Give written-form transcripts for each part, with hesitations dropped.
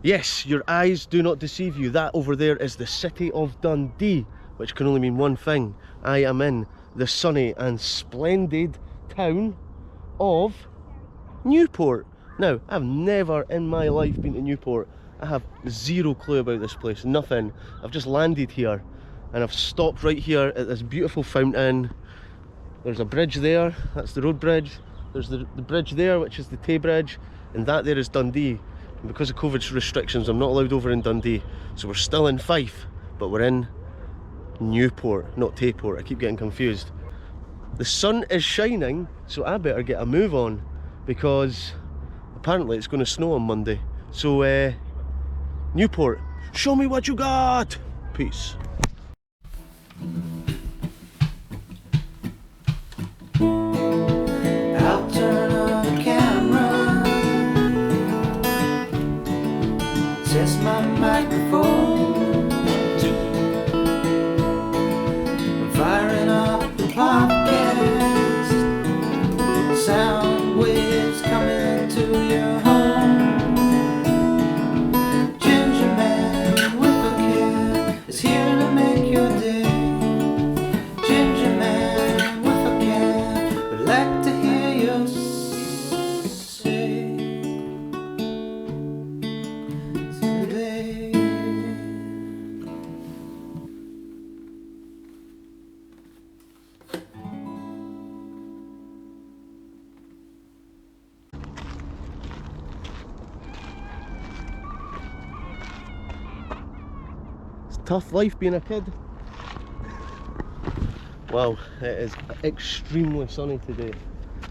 Yes, your eyes do not deceive you. That over there is the city of Dundee, which can only mean one thing. I am in the sunny and splendid town of Newport. Now, I've never in my life been to Newport. I have zero clue about this place, nothing. I've just landed here and I've stopped right here at this beautiful fountain. There's a bridge there, that's the road bridge. There's the bridge there, which is the Tay Bridge, and that there is Dundee. And because of COVID restrictions, I'm not allowed over in Dundee, so we're still in Fife, but we're in Newport, not Tayport. I keep getting confused. The sun is shining, so I better get a move on, because apparently it's going to snow on Monday. So Newport, show me what you got. Peace. I'll turn on the camera, test my microphone, I'm firing up the podcast, sound waves coming to your home. Gingerman with a can is here to make your day. Gingerman with a can would like to hear you say today. It's a tough life being a kid. Wow, it is extremely sunny today.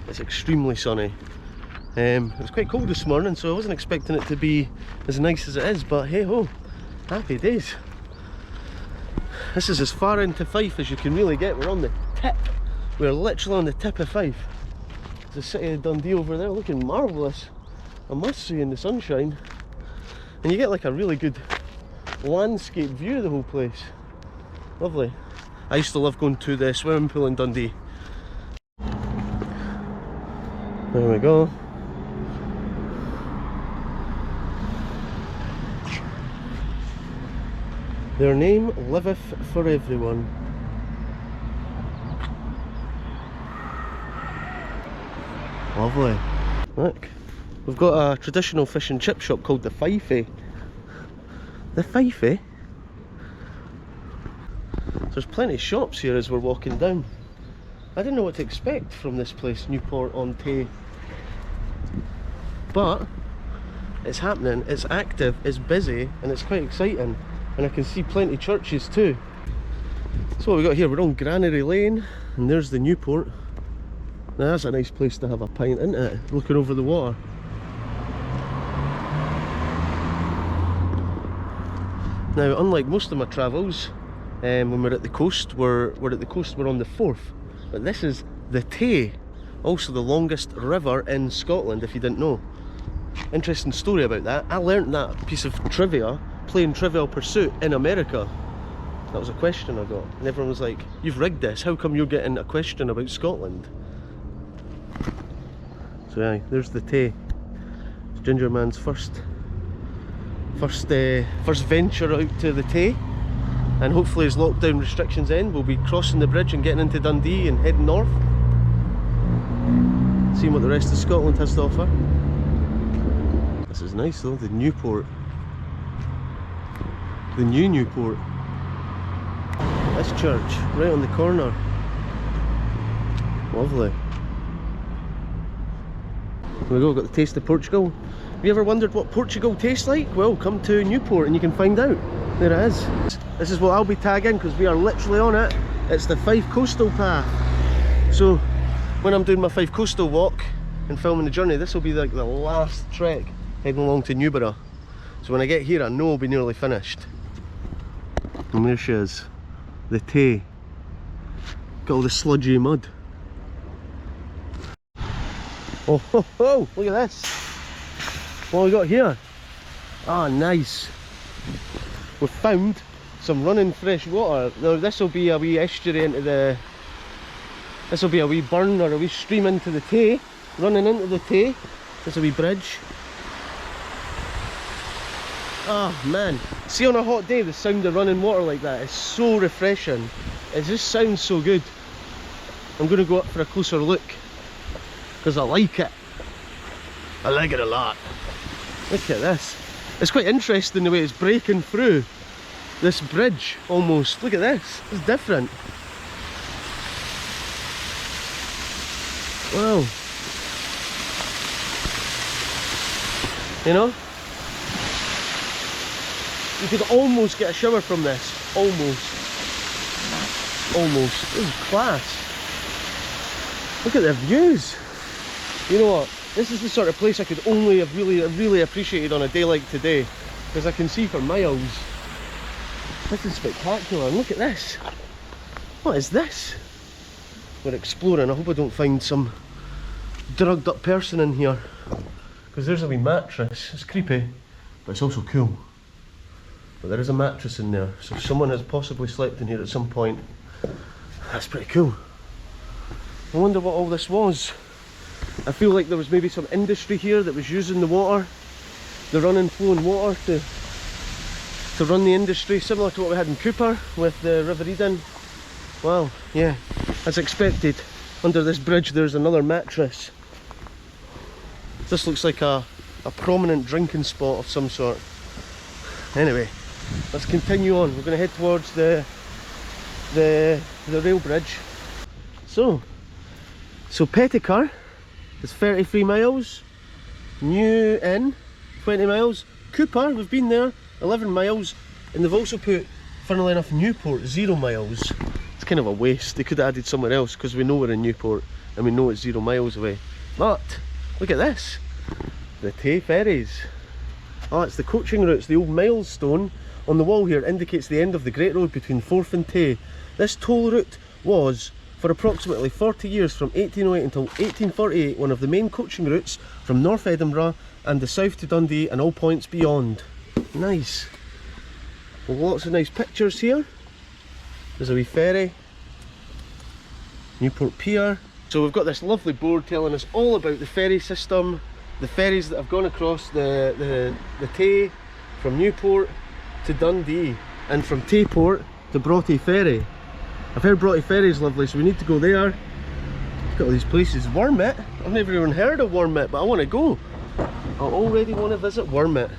It's extremely sunny. It was quite cold this morning, so I wasn't expecting it to be as nice as it is, but hey ho, happy days. This is as far into Fife as you can really get. We're on the tip. We're literally on the tip of Fife. There's the city of Dundee over there looking marvellous, I must say, in the sunshine. And you get like a really good landscape view of the whole place. Lovely. I used to love going to the swimming pool in Dundee. There we go. Their name liveth for everyone. Lovely. Look, we've got a traditional fish and chip shop called the Fifey. The Fifey? There's plenty of shops here as we're walking down. I didn't know what to expect from this place, Newport-On-Tay. But it's happening, it's active, it's busy, and it's quite exciting. And I can see plenty of churches too. So what we got here, we're on Granary Lane, and there's the Newport. Now that's a nice place to have a pint, isn't it? Looking over the water. Now, unlike most of my travels, when we're at the coast, we're on the Forth. But this is the Tay, also the longest river in Scotland, if you didn't know. Interesting story about that. I learnt that piece of trivia playing Trivial Pursuit in America. That was a question I got, and everyone was like, "You've rigged this, how come you're getting a question about Scotland?" So yeah, there's the Tay. It's Gingerman's first venture out to the Tay, and hopefully as lockdown restrictions end, we'll be crossing the bridge and getting into Dundee and heading north, seeing what the rest of Scotland has to offer. This is nice though, the Newport. The new Newport. This church, right on the corner. Lovely. There we go, got the taste of Portugal. Have you ever wondered what Portugal tastes like? Well, come to Newport and you can find out. There it is. This is what I'll be tagging because we are literally on it. It's the Fife Coastal Path. So when I'm doing my Fife Coastal walk and filming the journey, this will be like the last trek heading along to Newborough. So when I get here, I know I'll be nearly finished. And there she is, the Tay. Got all the sludgy mud. Oh ho ho, look at this. What have we got here? Ah, nice. We've found some running fresh water. Now this will be a wee estuary into the... This will be a wee burn or a wee stream into the Tay. Running into the Tay. There's a wee bridge. Oh man, see on a hot day the sound of running water like that is so refreshing. It just sounds so good. I'm going to go up for a closer look because I like it. I like it a lot. Look at this. It's quite interesting the way it's breaking through this bridge almost. Look at this. It's different. Wow. You know? You could almost get a shower from this. Almost. Almost. This is class. Look at the views. You know what? This is the sort of place I could only have really appreciated on a day like today, because I can see for miles. This is spectacular. And look at this. What is this? We're exploring. I hope I don't find some drugged up person in here, because there's a wee mattress. It's creepy, but it's also cool. But there is a mattress in there, so someone has possibly slept in here at some point. That's pretty cool. I wonder what all this was. I feel like there was maybe some industry here that was using the water, the running flowing water to run the industry, similar to what we had in Cooper with the River Eden. Well, yeah, as expected, under this bridge there's another mattress. This looks like a prominent drinking spot of some sort. Anyway, let's continue on. We're going to head towards the rail bridge. So Petticar is 33 miles, New Inn 20 miles, Cooper, we've been there, 11 miles, and they've also put, funnily enough, Newport 0 miles. It's kind of a waste. They could have added somewhere else, because we know we're in Newport and we know it's 0 miles away. But look at this, the Tay ferries. Oh, it's the coaching routes. The old milestone on the wall here indicates the end of the Great Road between Forth and Tay. This toll route was, for approximately 40 years, from 1808 until 1848, one of the main coaching routes from North Edinburgh and the south to Dundee and all points beyond. Nice. Well, lots of nice pictures here. There's a wee ferry, Newport Pier. So we've got this lovely board telling us all about the ferry system, the ferries that have gone across the Tay from Newport to Dundee, and from Tayport to Broughty Ferry. I've heard Broughty Ferry is lovely, so we need to go there. Look at all these places. Wormit, I've never even heard of Wormit, but I want to go. I already want to visit Wormit.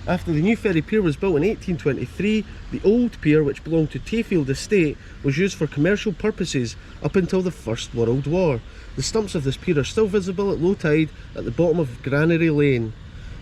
After the new ferry pier was built in 1823, the old pier, which belonged to Tayfield Estate, was used for commercial purposes up until the First World War. The stumps of this pier are still visible at low tide at the bottom of Granary Lane.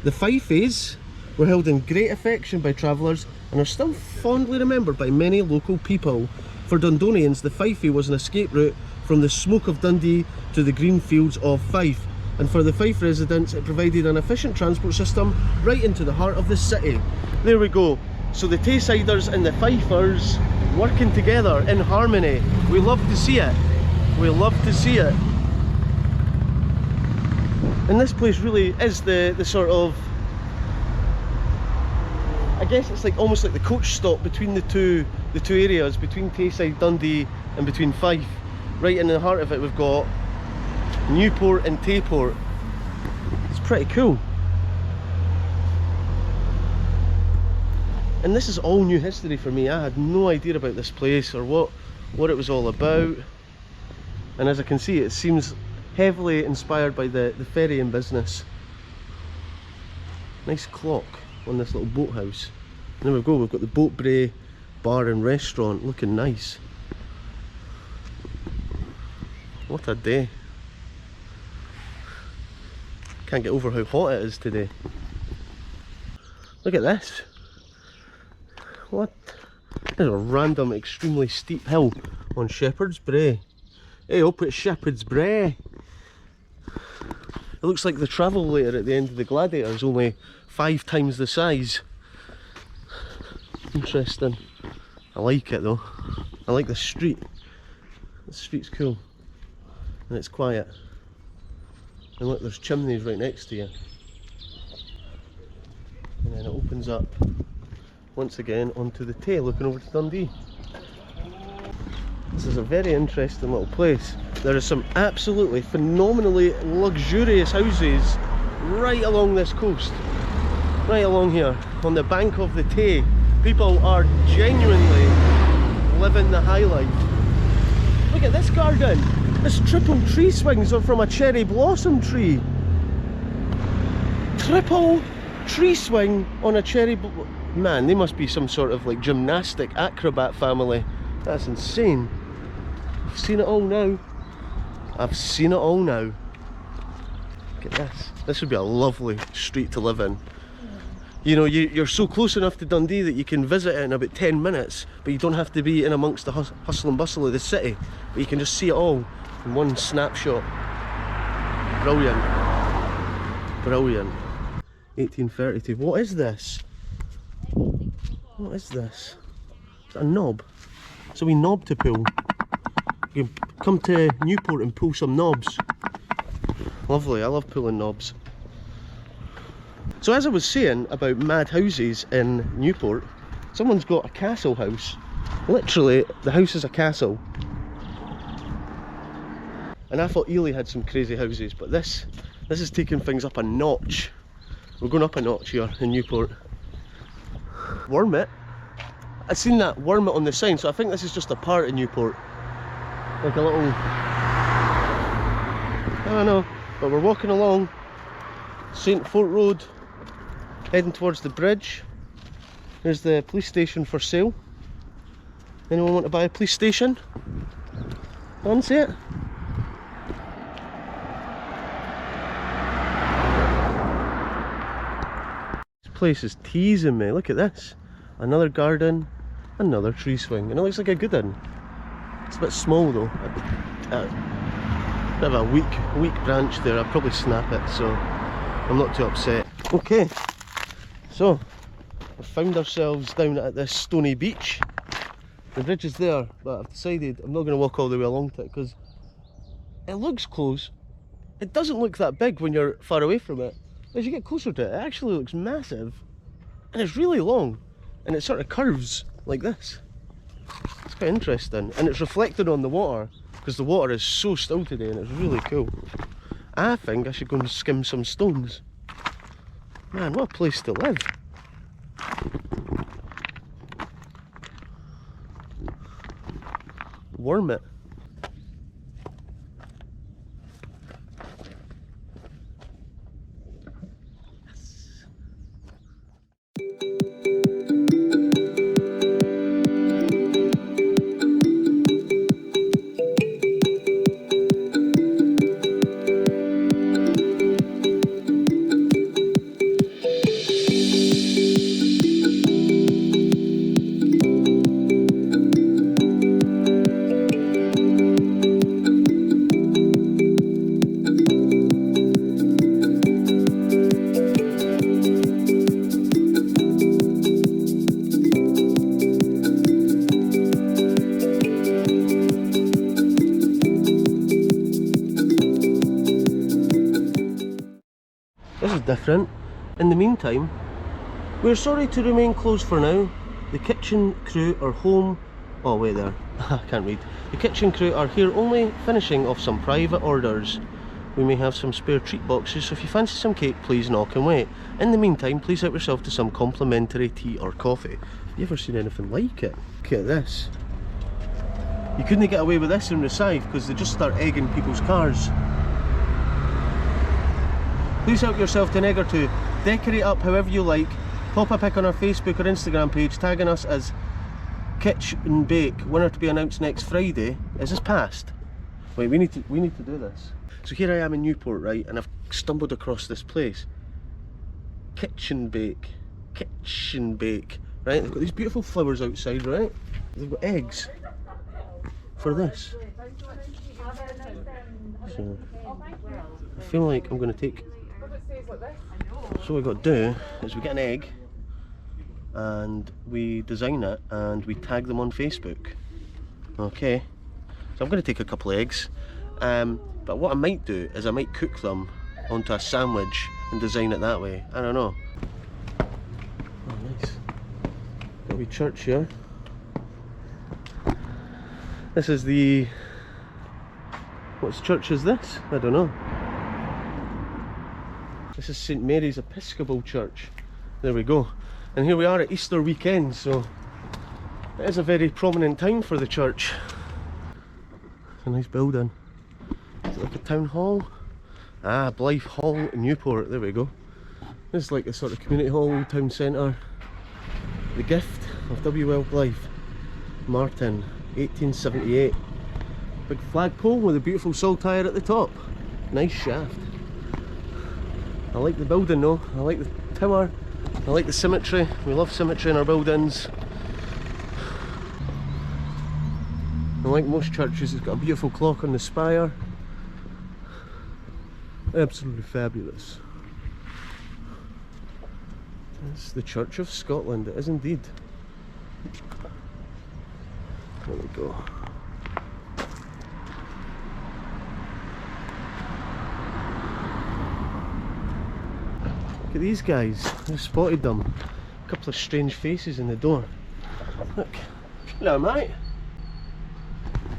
The Fifes were held in great affection by travellers and are still fondly remembered by many local people. For Dundonians, the Fife was an escape route from the smoke of Dundee to the green fields of Fife, and for the Fife residents it provided an efficient transport system right into the heart of the city. There we go. So the Taysiders and the Fifers working together in harmony. We love to see it. We love to see it. And this place really is the sort of, I guess it's like almost like the coach stop between the two areas, between Tayside, Dundee, and between Fife. Right in the heart of it we've got Newport and Tayport. It's pretty cool. And this is all new history for me. I had no idea about this place or what it was all about. And as I can see, it seems heavily inspired by the ferrying business. Nice clock on this little boathouse. And there we go, we've got the Boat Brae bar and restaurant, looking nice. What a day. Can't get over how hot it is today. Look at this. What? There's a random extremely steep hill on Shepherd's Brae. Hey, up at Shepherd's Brae. It looks like the travel later at the end of the Gladiator is only 5 times the size. Interesting. I like it though. I like the street. The street's cool. And it's quiet. And look, there's chimneys right next to you. And then it opens up once again onto the Tay, looking over to Dundee. This is a very interesting little place. There are some absolutely phenomenally luxurious houses right along this coast. Right along here, on the bank of the Tay, people are genuinely living the high life. Look at this garden! This triple tree swings are from a cherry blossom tree. Triple tree swing on a cherry man, they must be some sort of like gymnastic acrobat family. That's insane. I've seen it all now. I've seen it all now. Look at this. This would be a lovely street to live in. You know, you're so close enough to Dundee that you can visit it in about 10 minutes, but you don't have to be in amongst the hustle and bustle of the city. But you can just see it all in one snapshot. Brilliant. Brilliant. 1832. What is this? What is this? Is that a knob? It's a wee knob to pull. You can come to Newport and pull some knobs. Lovely, I love pulling knobs. So as I was saying about mad houses in Newport, someone's got a castle house. Literally, the house is a castle. And I thought Ely had some crazy houses, but this is taking things up a notch. We're going up a notch here in Newport. Wormit. I've seen that Wormit on the sign, so I think this is just a part of Newport. Like a little... I don't know, but we're walking along St Fort Road, heading towards the bridge. There's the police station for sale. Anyone want to buy a police station? Fancy it? This place is teasing me. Look at this. Another garden, another tree swing, and it looks like a good one. It's a bit small though. Bit of a weak branch there. I'll probably snap it, so I'm not too upset. Okay, so we found ourselves down at this stony beach. The bridge is there, but I've decided I'm not going to walk all the way along to it because it looks close. It doesn't look that big when you're far away from it. As you get closer to it, it actually looks massive, and it's really long. And it sort of curves like this. It's quite interesting, and it's reflected on the water because the water is so still today, and it's really cool. I think I should go and skim some stones. Man, what a place to live. Wormit. Different. In the meantime, we're sorry to remain closed for now. The kitchen crew are home. Oh wait there, I can't read. The kitchen crew are here only finishing off some private orders. We may have some spare treat boxes, so if you fancy some cake, please knock and wait. In the meantime, please help yourself to some complimentary tea or coffee. Have you ever seen anything like it? Look at this. You couldn't get away with this in Rosyth because they just start egging people's cars. Please help yourself to an egg or two. Decorate up however you like. Pop a pic on our Facebook or Instagram page tagging us as Kitch and Bake. Winner to be announced next Friday. Is this past? Wait, we need to do this. So here I am in Newport, right, and I've stumbled across this place. Kitchen Bake. Kitchen Bake. Right, they've got these beautiful flowers outside, right? They've got eggs for this. So I feel like I'm going to take... So what we've got to do is we get an egg and we design it and we tag them on Facebook. Okay, so I'm going to take a couple of eggs, but what I might do is I might cook them onto a sandwich and design it that way. I don't know. Oh nice. Got a wee church here. This is the... What church is this? I don't know. This is St Mary's Episcopal Church. There we go. And here we are at Easter weekend, so it is a very prominent time for the church. It's a nice building. Is it like a town hall? Ah, Blythe Hall, Newport, there we go. This is like a sort of community hall, town centre. The gift of W.L. Blythe, Martin, 1878. Big flagpole with a beautiful saltire at the top. Nice shaft. I like the building though, I like the tower, I like the symmetry. We love symmetry in our buildings. And like most churches, it's got a beautiful clock on the spire. Absolutely fabulous. It's the Church of Scotland, it is indeed. There we go. Look at these guys, I've spotted them. A couple of strange faces in the door. Look, hello mate.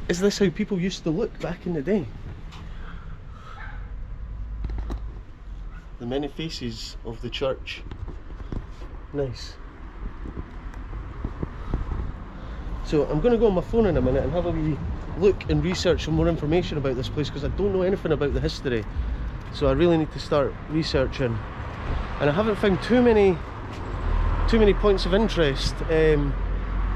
Is this how people used to look back in the day? The many faces of the church. Nice. So I'm going to go on my phone in a minute and have a wee look and research some more information about this place, because I don't know anything about the history. So I really need to start researching. And I haven't found too many points of interest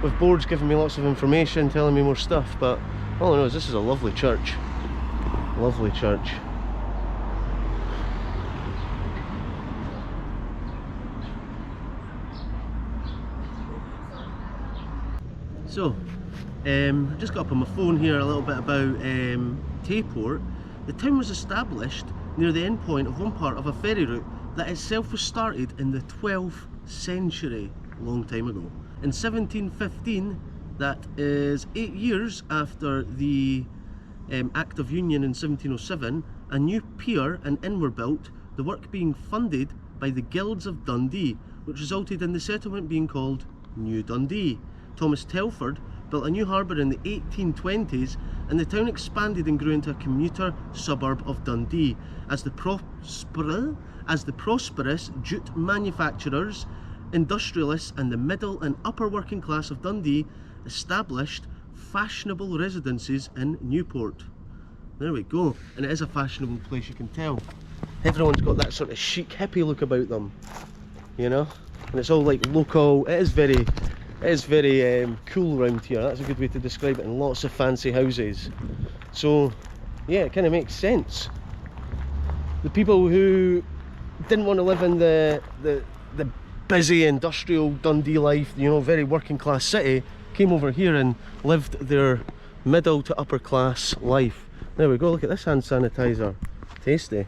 with boards giving me lots of information, telling me more stuff, but all I know is this is a lovely church. Lovely church. So, I just got up on my phone here a little bit about Tayport. The town was established near the end point of one part of a ferry route that itself was started in the 12th century, a long time ago. In 1715, that is 8 years after the Act of Union in 1707, a new pier and inn were built, the work being funded by the Guilds of Dundee, which resulted in the settlement being called New Dundee. Thomas Telford built a new harbour in the 1820s, and the town expanded and grew into a commuter suburb of Dundee as the prosperous jute manufacturers, industrialists and the middle and upper working class of Dundee established fashionable residences in Newport. There we go, and it is a fashionable place, you can tell. Everyone's got that sort of chic hippie look about them, you know, and it's all like local. It is very cool around here. That's a good way to describe it, and lots of fancy houses. So yeah, it kind of makes sense. The people who didn't want to live in the busy industrial Dundee life, you know, very working class city, came over here and lived their middle to upper class life. There we go, look at this hand sanitizer. Tasty.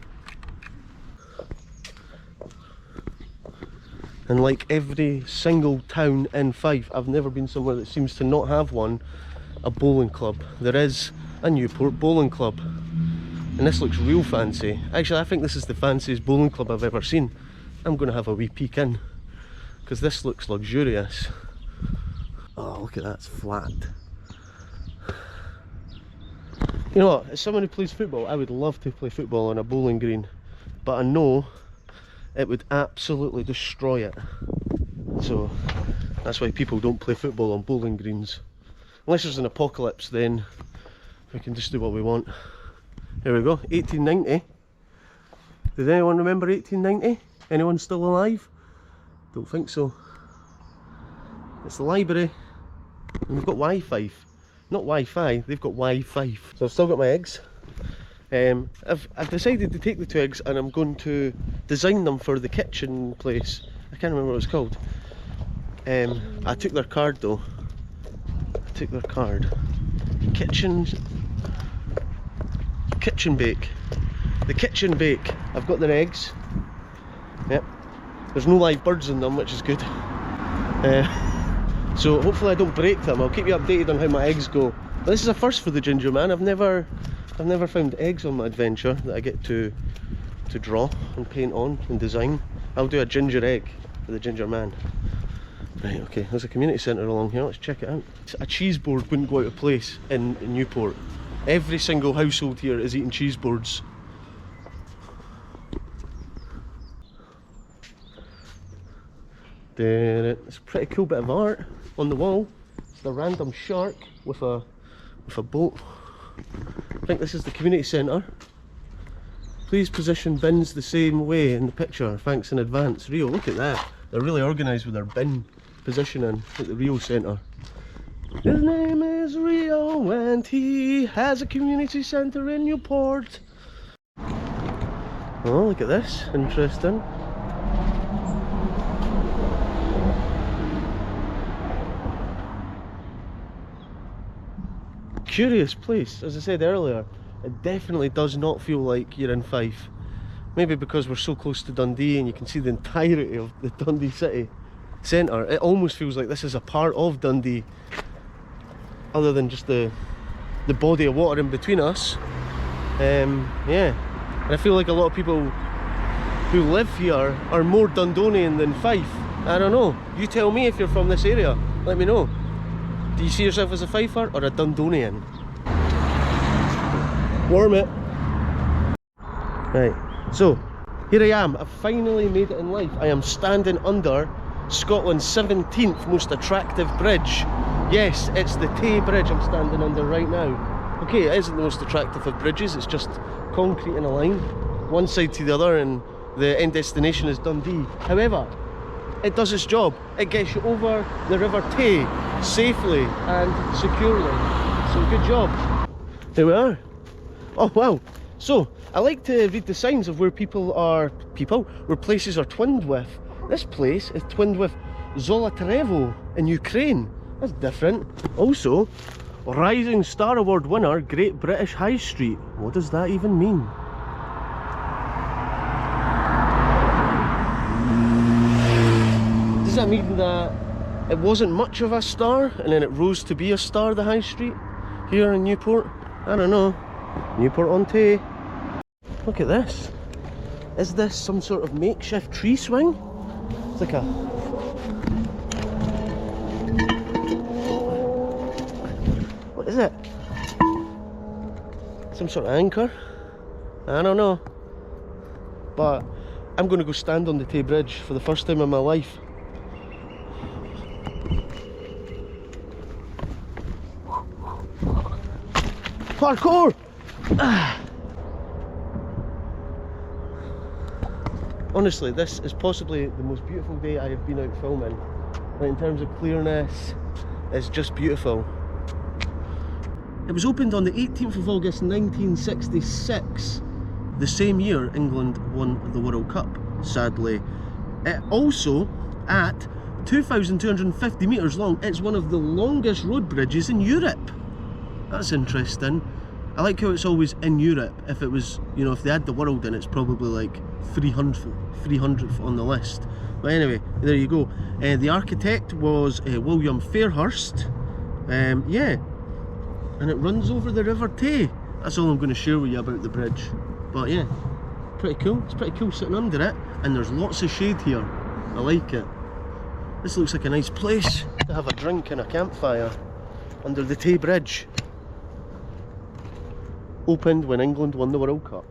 And like every single town in Fife, I've never been somewhere that seems to not have one, a bowling club. There is a Newport bowling club. And this looks real fancy. Actually, I think this is the fanciest bowling club I've ever seen. I'm going to have a wee peek in, because this looks luxurious. Oh, look at that, it's flat. You know what, as someone who plays football, I would love to play football on a bowling green, but I know it would absolutely destroy it. So that's why people don't play football on bowling greens. Unless there's an apocalypse, then we can just do what we want. Here we go, 1890. Did anyone remember 1890? Anyone still alive? Don't think so. It's the library, and we've got Wi-Fi. Not Wi-Fi, they've got Wi-Fi. So I've still got my eggs. I've decided to take the 2 eggs and I'm going to design them for the kitchen place. I can't remember what it's called. I took their card though. I took their card. Kitchen bake. The kitchen bake. I've got their eggs. Yep. There's no live birds in them, which is good. So hopefully I don't break them. I'll keep you updated on how my eggs go. But this is a first for the Gingerman. I've never found eggs on my adventure that I get to draw and paint on and design. I'll do a ginger egg for the Gingerman. Right, okay, there's a community centre along here, let's check it out. A cheese board wouldn't go out of place in Newport. Every single household here is eating cheese boards. It's a pretty cool bit of art on the wall. It's the random shark with a boat. I think this is the community centre. Please position bins the same way in the picture. Thanks in advance. Rio, look at that. They're really organised with their bin positioning at the Rio Centre. His name is Rio and he has a community centre in Newport. Oh, look at this. Interesting. Curious place. As I said earlier, it definitely does not feel like you're in Fife. Maybe because we're so close to Dundee and you can see the entirety of the Dundee city centre. It almost feels like this is a part of Dundee, other than just the body of water in between us. Yeah, and I feel like a lot of people who live here are more Dundonian than Fife. I don't know. You tell me if you're from this area. Let me know. Do you see yourself as a Fifer or a Dundonian? Warm it. Right, so here I am. I've finally made it in life. I am standing under Scotland's 17th most attractive bridge. Yes, it's the Tay Bridge I'm standing under right now. Okay, it isn't the most attractive of bridges, it's just concrete in a line, one side to the other, and the end destination is Dundee. However, it does its job. It gets you over the River Tay safely and securely. So good job. Here we are. Oh wow. So I like to read the signs of where where places are twinned with. This place is twinned with Zolotarevo in Ukraine. That's different. Also, Rising Star Award winner, Great British High Street. What does that even mean? Does that mean that it wasn't much of a star and then it rose to be a star, the High Street, here in Newport? I don't know. Newport-On-Tay. Look at this. Is this some sort of makeshift tree swing? It's like a... What is it? Some sort of anchor? I don't know. But I'm going to go stand on the Tay Bridge for the first time in my life. Parkour! Honestly, this is possibly the most beautiful day I have been out filming. Like, in terms of clearness, it's just beautiful. It was opened on the 18th of August 1966, the same year England won the World Cup, sadly. It also, at 2,250 metres long, it's one of the longest road bridges in Europe. That's interesting. I like how it's always in Europe. If it was, you know, if they had the world in, it's probably like 300th on the list. But anyway, there you go. The architect was William Fairhurst. Yeah, and it runs over the River Tay. That's all I'm going to share with you about the bridge. But yeah, pretty cool. It's pretty cool sitting under it, and there's lots of shade here. I like it. This looks like a nice place to have a drink and a campfire under the Tay Bridge. Opened when England won the World Cup.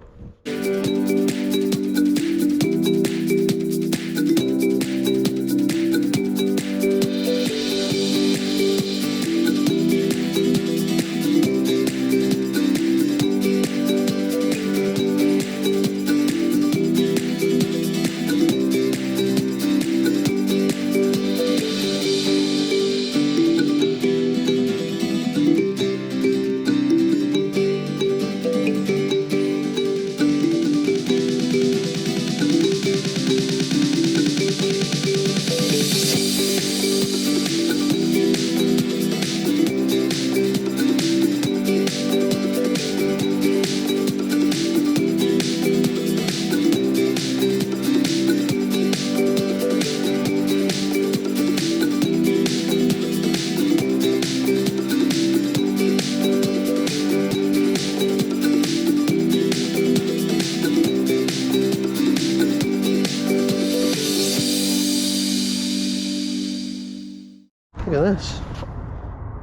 Look at this.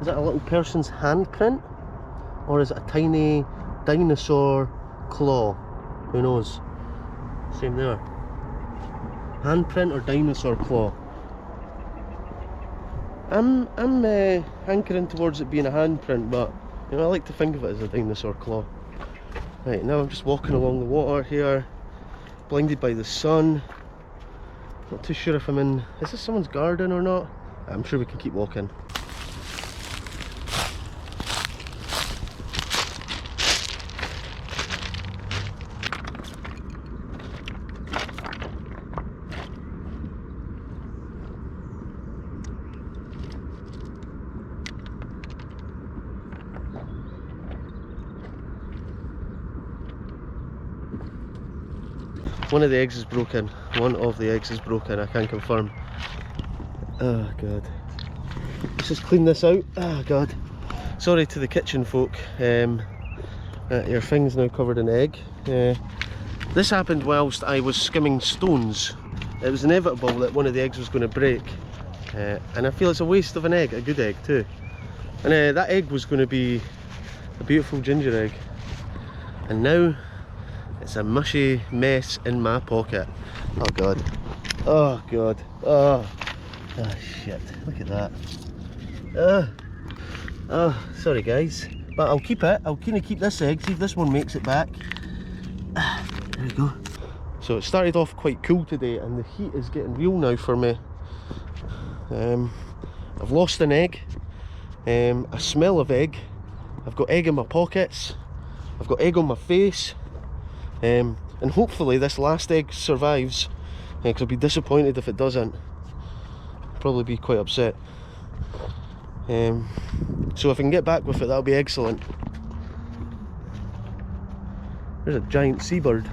Is that a little person's handprint? Or is it a tiny dinosaur claw? Who knows? Same there. Handprint or dinosaur claw? I'm hankering towards it being a handprint, but you know, I like to think of it as a dinosaur claw. Right, now I'm just walking along the water here, blinded by the sun. Not too sure if I'm in, is this someone's garden or not? I'm sure we can keep walking. One of the eggs is broken. One of the eggs is broken, I can confirm. Oh god. Let's just clean this out. Oh god. Sorry to the kitchen folk. Your thing's now covered in egg. This happened whilst I was skimming stones. It was inevitable that one of the eggs was going to break. And I feel it's a waste of an egg, a good egg too. And that egg was going to be a beautiful ginger egg. And now it's a mushy mess in my pocket. Oh god. Oh god. Oh shit. Look at that. Oh, sorry guys. But I'll keep it. I'll kind of keep this egg. See if this one makes it back. There we go. So it started off quite cool today and the heat is getting real now for me. I've lost an egg. I smell of egg. I've got egg in my pockets. I've got egg on my face. And hopefully this last egg survives, because I'll be disappointed if it doesn't. Probably be quite upset. So if I can get back with it, that'll be excellent. There's a giant seabird.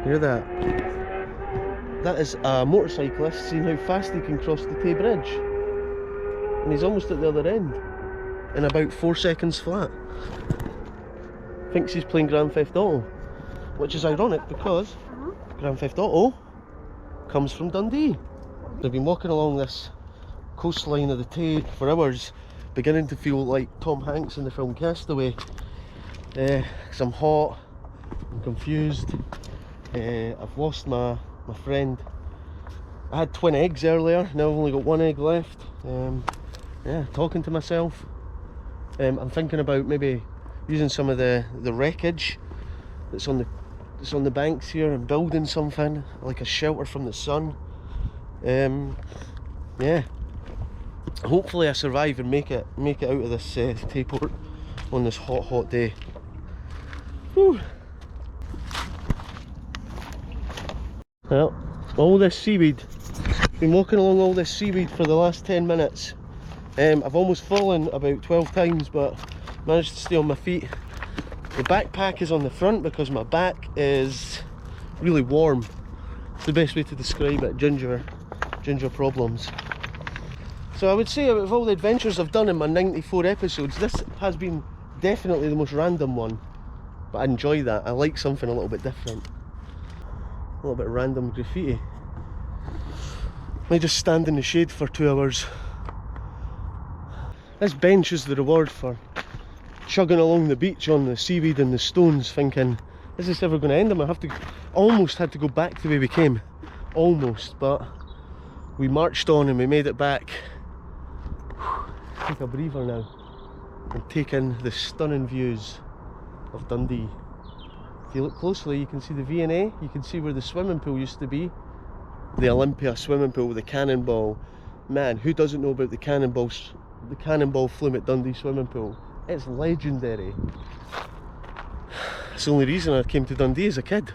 Hear that? That is a motorcyclist seeing how fast he can cross the Tay Bridge. And he's almost at the other end in about 4 seconds flat. Thinks he's playing Grand Theft Auto, which is ironic because Grand Theft Auto comes from Dundee. I've been walking along this coastline of the Tay for hours, beginning to feel like Tom Hanks in the film Castaway, because I'm hot, I'm confused, I've lost my friend. I had twin eggs earlier, now I've only got one egg left. Yeah, talking to myself. I'm thinking about maybe using some of the wreckage that's on the banks here and building something like a shelter from the sun. Yeah, hopefully I survive and make it out of this Tayport on this hot day. Whew. Well, all this seaweed, been walking along all this seaweed for the last 10 minutes. I've almost fallen about 12 times but managed to stay on my feet. The backpack is on the front because my back is really warm. It's the best way to describe it. Ginger problems. So I would say out of all the adventures I've done in my 94 episodes, this has been definitely the most random one. But I enjoy that. I like something a little bit different. A little bit random graffiti. I just stand in the shade for 2 hours. This bench is the reward for chugging along the beach on the seaweed and the stones, thinking, is this ever going to end? I almost had to go back the way we came. Almost, but we marched on and we made it back. Take a breather now and take in the stunning views of Dundee. If you look closely, you can see the V&A, you can see where the swimming pool used to be. The Olympia swimming pool with the cannonball. Man, who doesn't know about the cannonball flume at Dundee swimming pool? It's legendary. It's the only reason I came to Dundee as a kid.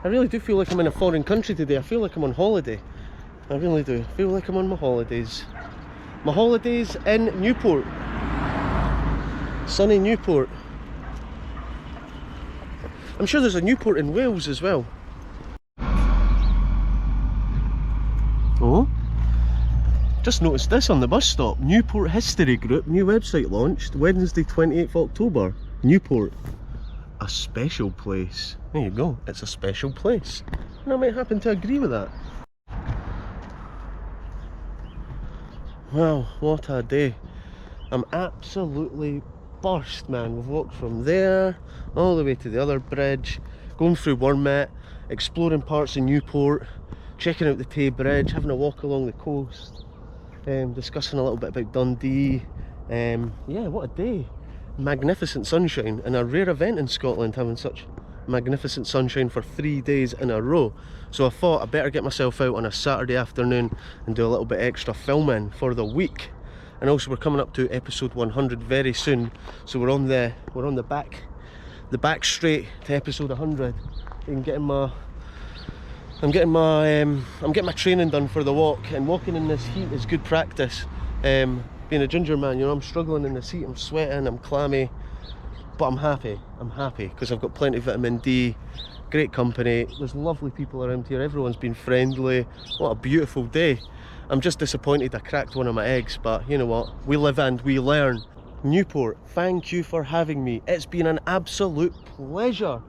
I really do feel like I'm in a foreign country today. I feel like I'm on holiday. I really do. I feel like I'm on my holidays. My holidays in Newport. Sunny Newport. I'm sure there's a Newport in Wales as well. Oh, just noticed this on the bus stop. Newport History Group, new website launched Wednesday 28th October. Newport, a special place. There you go, it's a special place. And I might happen to agree with that. Wow, what a day. I'm absolutely burst, man. We've walked from there all the way to the other bridge, going through Wormet, exploring parts of Newport, checking out the Tay Bridge, having a walk along the coast, discussing a little bit about Dundee. Yeah, what a day. Magnificent sunshine, and a rare event in Scotland, having such magnificent sunshine for 3 days in a row. So I thought I better get myself out on a Saturday afternoon and do a little bit extra filming for the week. And also we're coming up to episode 100 very soon, so we're on the back straight to episode 100. I'm getting my training done for the walk, and walking in this heat is good practice. Being a ginger man, you know, I'm struggling in this heat, I'm sweating, I'm clammy, but I'm happy because I've got plenty of vitamin D, great company, there's lovely people around here, everyone's been friendly. What a beautiful day. I'm just disappointed I cracked one of my eggs, but you know what, we live and we learn. Newport, thank you for having me. It's been an absolute pleasure.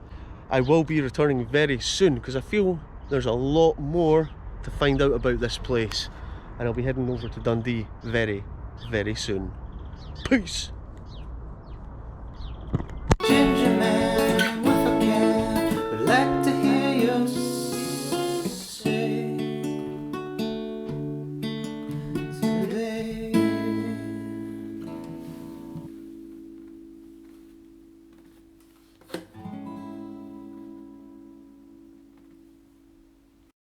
I will be returning very soon because I feel there's a lot more to find out about this place, and I'll be heading over to Dundee very, very soon. Peace.